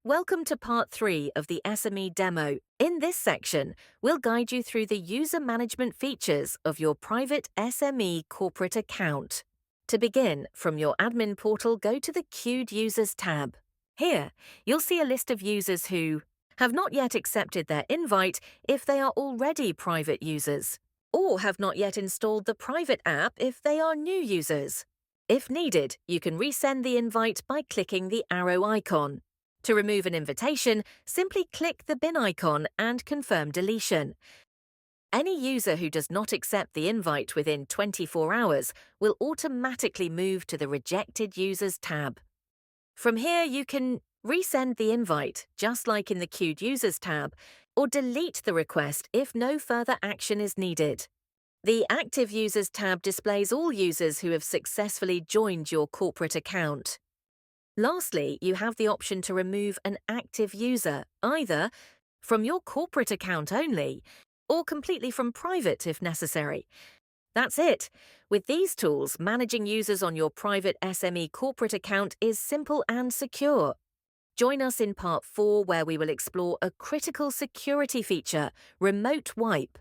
Welcome to part 3 of the SME demo. In this section, we'll guide you through the user management features of your private SME corporate account. To begin, from your admin portal, go to the Queued Users tab. Here, you'll see a list of users who have not yet accepted their invite if they are already private users, or have not yet installed the Pryvate app if they are new users. If needed, you can resend the invite by clicking the arrow icon. To remove an invitation, simply click the bin icon and confirm deletion. Any user who does not accept the invite within 24 hours will automatically move to the Rejected Users tab. From here, you can resend the invite, just like in the Queued Users tab, or delete the request if no further action is needed. The Active Users tab displays all users who have successfully joined your corporate account. Lastly, you have the option to remove an active user, either from your corporate account only, or completely from Pryvate if necessary. That's it. With these tools, managing users on your private SME corporate account is simple and secure. Join us in part 4, where we will explore a critical security feature, remote wipe.